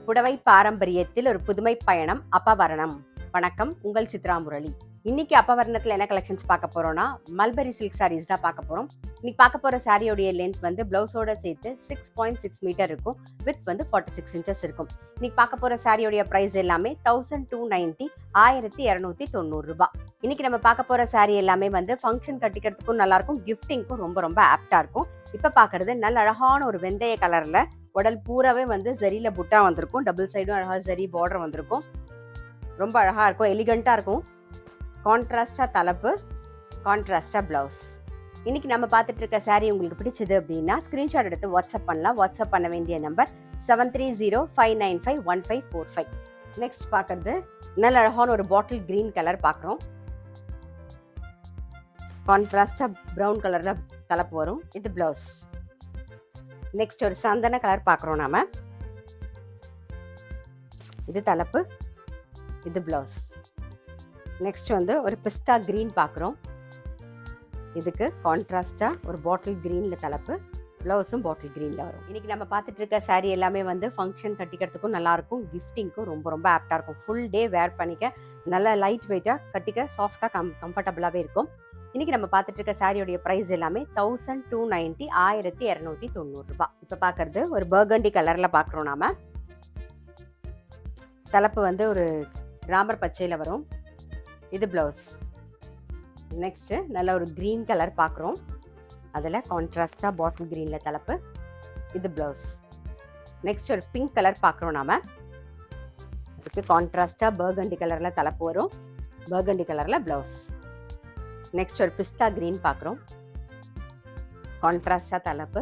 புடவை பாரம்பரியத்தில் ஒரு புதுமை பயணம் அப்பவரணம். வணக்கம், உங்கள் சித்ரா முரளி. இன்னைக்கு அப்பவரணத்தில் என்ன கலெக்ஷன்ஸ் பார்க்க போறோம்னா, மல்பரி சில்க் சாரீஸ் தான் பார்க்க போறோம். இன்னைக்கு பார்க்க போற சாரியோடைய லென்த் வந்து பிளவுஸோட சேர்த்து 6.6 மீட்டர் இருக்கும். வித் வந்து 46 இன்ச்சஸ் இருக்கும். இன்னைக்கு பார்க்க போற சாரியோடைய பிரைஸ் எல்லாமே 1290, 1290 ரூபாய். இன்னைக்கு நம்ம பார்க்க போற சாரி எல்லாமே வந்து ஃபங்க்ஷன் கட்டிக்கிறதுக்கும் நல்லா இருக்கும், கிஃப்டிங்க்கும் ரொம்ப ரொம்ப ஆப்டா இருக்கும். இப்ப பாக்குறது நல்ல அழகான ஒரு வெந்தய கலர்ல உடல் பூராவே வந்து ஜரியில புட்டா வந்திருக்கும். டபுள் சைடும் அழகா ஜரி பார்டர் வந்திருக்கும். ரொம்ப அழகா இருக்கும், எலிகண்டா இருக்கும். கான்ட்ராஸ்டா தலைப்பு, கான்ட்ராஸ்டா பிளவுஸ். இன்னைக்கு நம்ம பார்த்துட்டு இருக்க சாரி உங்களுக்கு பிடிச்சது அப்படின்னா ஸ்கிரீன்ஷாட் எடுத்து வாட்ஸ்அப் பண்ணலாம். வாட்ஸ்அப் பண்ண வேண்டிய நம்பர் 7305951545. நெக்ஸ்ட் பார்க்கறது நல்ல அழகான ஒரு பாட்டில் கிரீன் கலர் பார்க்குறோம். கான்ட்ராஸ்டா ப்ரௌன் கலர்ல தலைப்பு வரும். இது பிளவுஸ். நெக்ஸ்ட் ஒரு சந்தன கலர் பார்க்குறோம் நாம. இது தலைப்பு, இது பிளவுஸ். நெக்ஸ்ட் வந்து ஒரு பிஸ்தா கிரீன் பார்க்குறோம். இதுக்கு கான்ட்ராஸ்டா ஒரு பாட்டில் கிரீன்ல தலைப்பு, பிளவுஸும் பாட்டில் கிரீன்ல வரும். இன்னைக்கு நம்ம பார்த்துட்டு இருக்க சாரி எல்லாமே வந்து ஃபங்க்ஷன் கட்டிக்கிறதுக்கும் நல்லா இருக்கும், கிஃப்டிங்க்கும் ரொம்ப ரொம்ப ஆப்டா இருக்கும். ஃபுல் டே வேர் பண்ணிக்க நல்லா லைட் வெயிட்டா, கட்டிக்க சாஃப்டா கம்ஃபர்டபுளாகவே இருக்கும். இன்னைக்கு நம்ம பார்த்துட்டு இருக்க சாரியோடைய பிரைஸ் எல்லாமே 1290, 1290 ரூபாய். இப்போ பார்க்கறது ஒரு பர்கண்டி கலர்ல பார்க்குறோம் நாம. தலைப்பு வந்து ஒரு ராமர் பச்சையில வரும். இது பிளவுஸ். நெக்ஸ்ட் நல்ல ஒரு கிரீன் கலர் பார்க்குறோம். அதில் கான்ட்ராஸ்டா பாட்டில் கிரீன்ல தலைப்பு, இது பிளவுஸ். நெக்ஸ்ட் ஒரு பிங்க் கலர் பார்க்குறோம் நாம. இதுக்கு கான்ட்ராஸ்டா பர்கண்டி கலர்ல தலைப்பு வரும், பர்கண்டி கலர்ல பிளவுஸ். நெக்ஸ்ட் ஒரு பிஸ்தா கிரீன் பார்க்குறோம். கான்ட்ராஸ்டா தலைப்பு,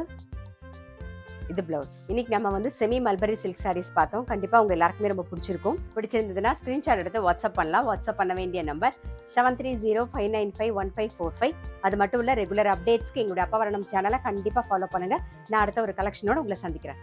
இது பிளவுஸ். இன்னைக்கு நம்ம வந்து செமி மல்பரி சில்க் சாரீஸ் பார்த்தோம். கண்டிப்பா உங்க எல்லாருக்குமே ரொம்ப பிடிச்சிருக்கும். பிடிச்சிருந்ததுன்னா ஸ்கிரீன்ஷாட் எடுத்து வாட்ஸ்அப் பண்ணலாம். வாட்ஸ்அப் பண்ண வேண்டிய நம்பர் 7305951545. அது மட்டும் இல்ல, ரெகுலர் அப்டேட்ஸ்க்கு எங்களுடைய அப்பவரணம் சேனலை கண்டிப்பா ஃபாலோ பண்ணுங்க. நான் அடுத்த ஒரு கலெக்ஷனோட உங்களை சந்திக்கிறேன்.